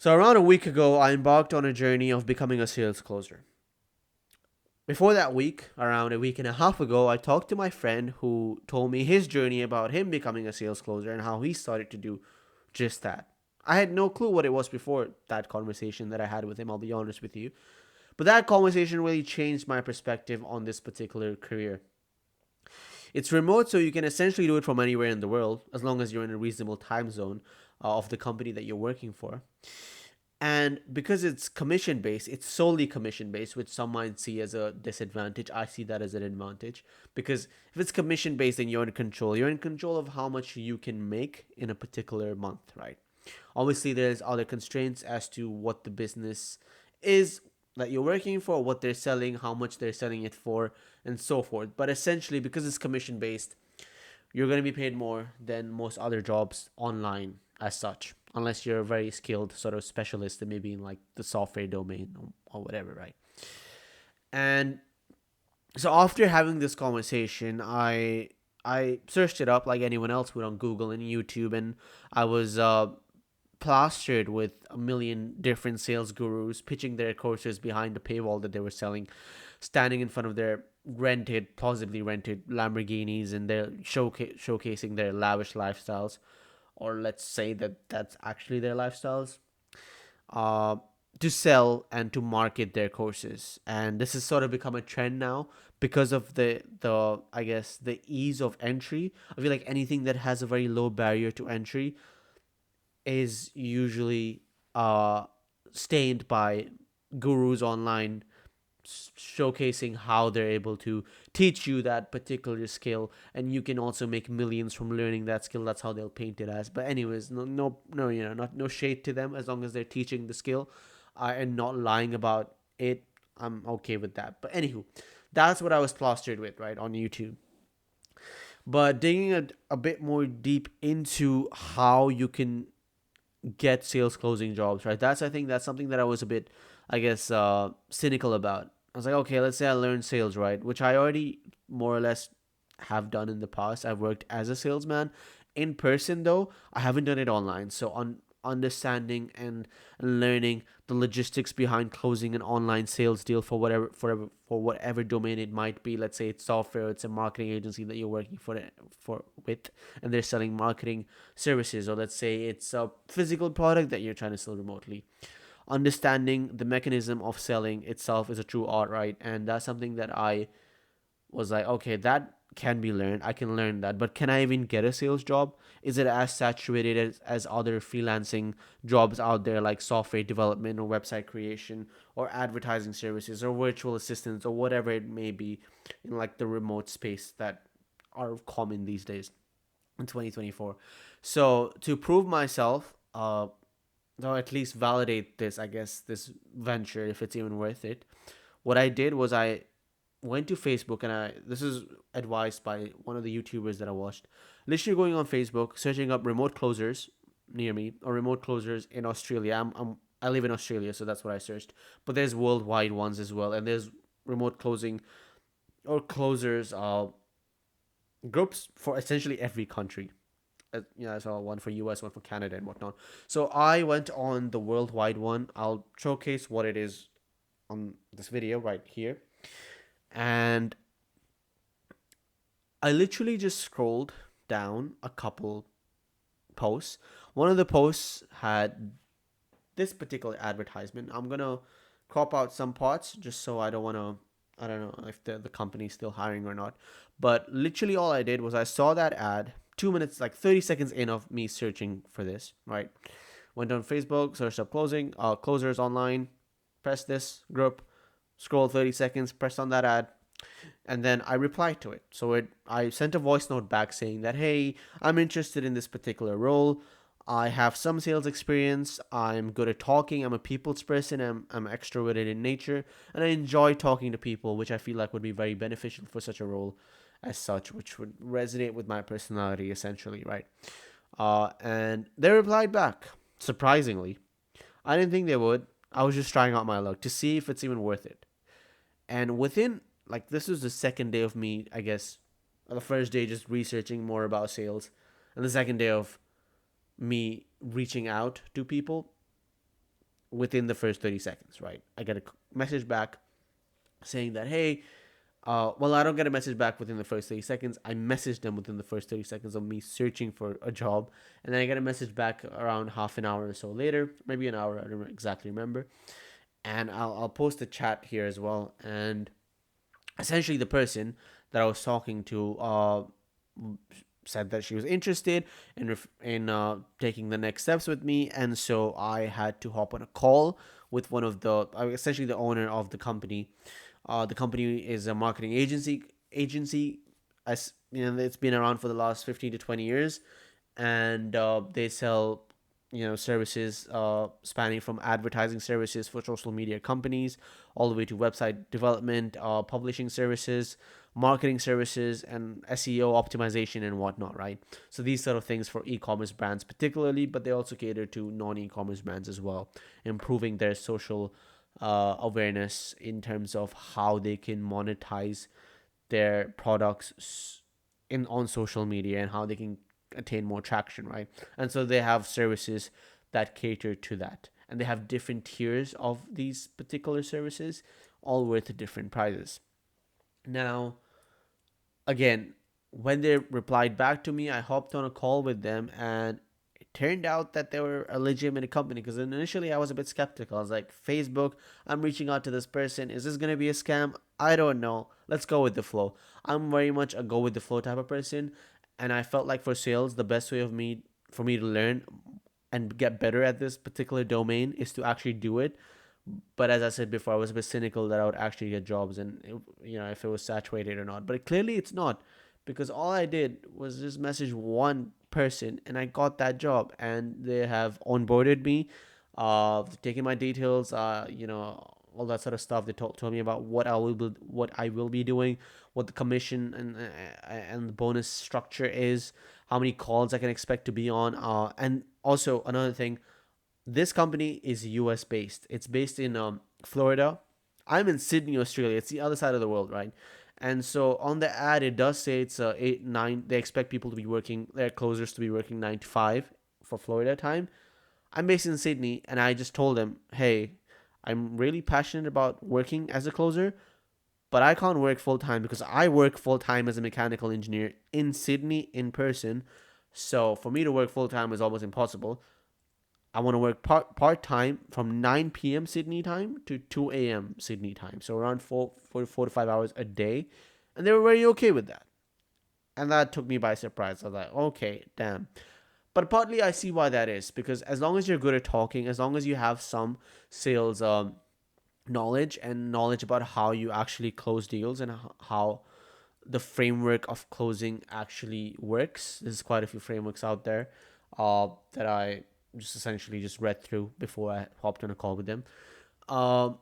So around a week ago, I embarked on a journey of becoming a sales closer. Before that week, around a week and a half ago, I talked to my friend who told me his journey about him becoming a sales closer and how he started to do just that. I had no clue what it was before that conversation that I had with him, I'll be honest with you. But that conversation really changed my perspective on this particular career. It's remote, so you can essentially do it from anywhere in the world as long as you're in a reasonable time zone of the company that you're working for. And because it's commission based, it's solely commission based, which some might see as a disadvantage. I see that as an advantage because if it's commission based, then you're in control. You're in control of how much you can make in a particular month, right? Obviously, there's other constraints as to what the business is that you're working for, what they're selling, how much they're selling it for, and so forth. But essentially, because it's commission based, you're going to be paid more than most other jobs online as such, unless you're a very skilled sort of specialist and maybe in like the software domain or whatever, right? And so after having this conversation, I searched it up like anyone else would on Google and YouTube, and I was plastered with a million different sales gurus pitching their courses behind the paywall that they were selling, standing in front of their rented, plausibly rented Lamborghinis, and they're showcasing their lavish lifestyles, or let's say that that's actually their lifestyles, uh, to sell and to market their courses. And this has sort of become a trend now because of the I guess the ease of entry. I feel like anything that has a very low barrier to entry is usually uh stained by gurus online showcasing how they're able to teach you that particular skill, and you can also make millions from learning that skill. That's how they'll paint it as. But anyways, no, not no shade to them as long as they're teaching the skill and not lying about it. I'm okay with that. But anywho, that's what I was plastered with, right, on YouTube. But digging a bit more deep into how you can get sales closing jobs, right? I think that's something that I was a bit, I guess, cynical about. I was like, okay, let's say I learned sales, right? Which I already more or less have done in the past. I've worked as a salesman in person, though I haven't done it online. So on understanding and learning the logistics behind closing an online sales deal for whatever domain it might be. Let's say it's software, it's a marketing agency that you're working for with, and they're selling marketing services, or let's say it's a physical product that you're trying to sell remotely. Understanding the mechanism of selling itself is a true art, right? And that's something that I was like, okay, that can be learned. I can learn that. But can I even get a sales job? Is it as saturated as other freelancing jobs out there, like software development or website creation or advertising services or virtual assistants or whatever it may be in like the remote space that are common these days in 2024? So to prove myself, or at least validate this, I guess, this venture, if it's even worth it, what I did was I went to Facebook, and this is advised by one of the YouTubers that I watched. Literally going on Facebook, searching up remote closers near me or remote closers in Australia. I live in Australia, so that's what I searched. But there's worldwide ones as well, and there's remote closing or closers groups for essentially every country. I saw one for US, one for Canada, and whatnot. So I went on the worldwide one. I'll showcase what it is on this video right here. And I literally just scrolled down a couple posts. One of the posts had this particular advertisement. I'm gonna crop out some parts just so I don't wanna. I don't know if the company's still hiring or not. But literally all I did was I saw that ad 2 minutes, like 30 seconds in of me searching for this, right? Went on Facebook, searched up closers online, press this group, scroll 30 seconds, press on that ad, and then I replied to it. I sent a voice note back saying that, hey, I'm interested in this particular role. I have some sales experience. I'm good at talking. I'm a people's person. I'm extroverted in nature, and I enjoy talking to people, which I feel like would be very beneficial for such a role, as such, which would resonate with my personality essentially, right? And they replied back. Surprisingly, I didn't think they would. I was just trying out my luck to see if it's even worth it. And within, like, this was the second day of me, I guess, the first day just researching more about sales, and the second day of me reaching out to people. within the first 30 seconds, right? I get a message back saying that, hey, well, I don't get a message back within the first 30 seconds. I message them within the first 30 seconds of me searching for a job. And then I get a message back around half an hour or so later, maybe an hour, I don't exactly remember. And I'll post a chat here as well. And essentially, the person that I was talking to said that she was interested in taking the next steps with me, and so I had to hop on a call with one of the essentially the owner of the company. The company is a marketing agency, as you know, it's been around for the last 15 to 20 years, and they sell services spanning from advertising services for social media companies all the way to website development, publishing services, marketing services, and SEO optimization and whatnot, right? So these sort of things for e-commerce brands particularly, but they also cater to non-e-commerce brands as well, improving their social awareness in terms of how they can monetize their products in on social media and how they can attain more traction, right? And so they have services that cater to that. And they have different tiers of these particular services, all worth different prices. Now, again, when they replied back to me, I hopped on a call with them, and it turned out that they were a legitimate company. Because initially I was a bit skeptical. I was like, Facebook, I'm reaching out to this person. Is this going to be a scam? I don't know. Let's go with the flow. I'm very much a go with the flow type of person. And I felt like for sales, the best way of me for me to learn and get better at this particular domain is to actually do it. But as I said before, I was a bit cynical that I would actually get jobs, and if it was saturated or not. But clearly, it's not, because all I did was just message one person, and I got that job. And they have onboarded me, taking my details, all that sort of stuff. They told me about what I will be doing, what the commission and the bonus structure is, how many calls I can expect to be on, and also another thing, this company is US based. It's based in Florida. I'm in Sydney, Australia. It's the other side of the world, right? And so on the ad, it does say it's 8 9. They expect people to be working, their closers to be working 9 to 5 for Florida time. I'm based in Sydney, and I just told them, hey, I'm really passionate about working as a closer, but I can't work full time because I work full time as a mechanical engineer in Sydney in person. So for me to work full time is almost impossible. I want to work part time from 9 p.m. Sydney time to 2 a.m. Sydney time. So around 4 to 5 hours a day. And they were very okay with that. And that took me by surprise. I was like, okay, damn. But partly I see why that is. Because as long as you're good at talking, as long as you have some sales knowledge and knowledge about how you actually close deals and how the framework of closing actually works. There's quite a few frameworks out there that I just essentially just read through before I hopped on a call with them. Um,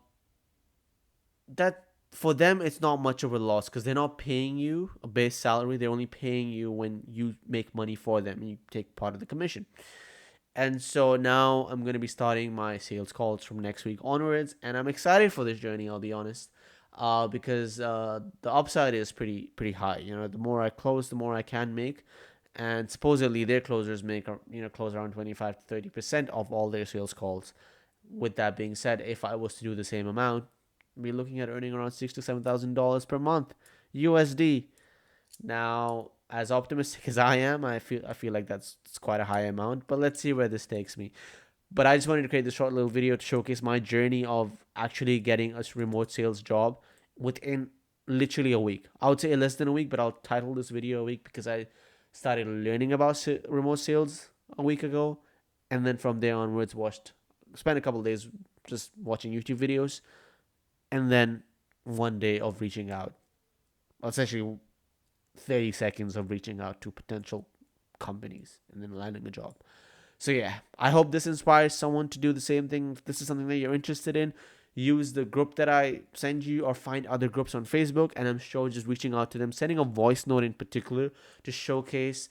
that for them it's not much of a loss because they're not paying you a base salary. They're only paying you when you make money for them and you take part of the commission. And so now I'm going to be starting my sales calls from next week onwards, and I'm excited for this journey, I'll be honest. Because the upside is pretty high. The more I close, the more I can make, and supposedly their closers make close around 25 to 30% of all their sales calls. With that being said, if I was to do the same amount, we're looking at earning around $6,000 to $7,000 per month, USD. Now, as optimistic as I am, I feel like that's quite a high amount. But let's see where this takes me. But I just wanted to create this short little video to showcase my journey of actually getting a remote sales job within literally a week. I would say less than a week, but I'll title this video a week because I started learning about remote sales a week ago, and then from there onwards, spent a couple of days just watching YouTube videos, and then one day of reaching out. Essentially, 30 seconds of reaching out to potential companies and then landing a job. So yeah, I hope this inspires someone to do the same thing. If this is something that you're interested in, use the group that I send you or find other groups on Facebook, and I'm sure just reaching out to them, sending a voice note in particular to showcase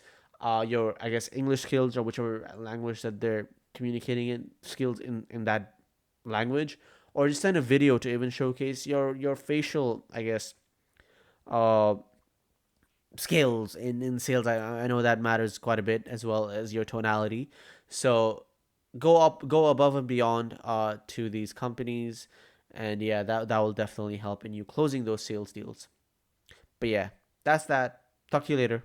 your, I guess, English skills or whichever language that they're communicating in, skills in that language, or just send a video to even showcase your facial, I guess, uh, skills in sales. I know that matters quite a bit as well as your tonality. So go above and beyond to these companies, and yeah, that will definitely help in you closing those sales deals. But yeah, that's that. Talk to you later.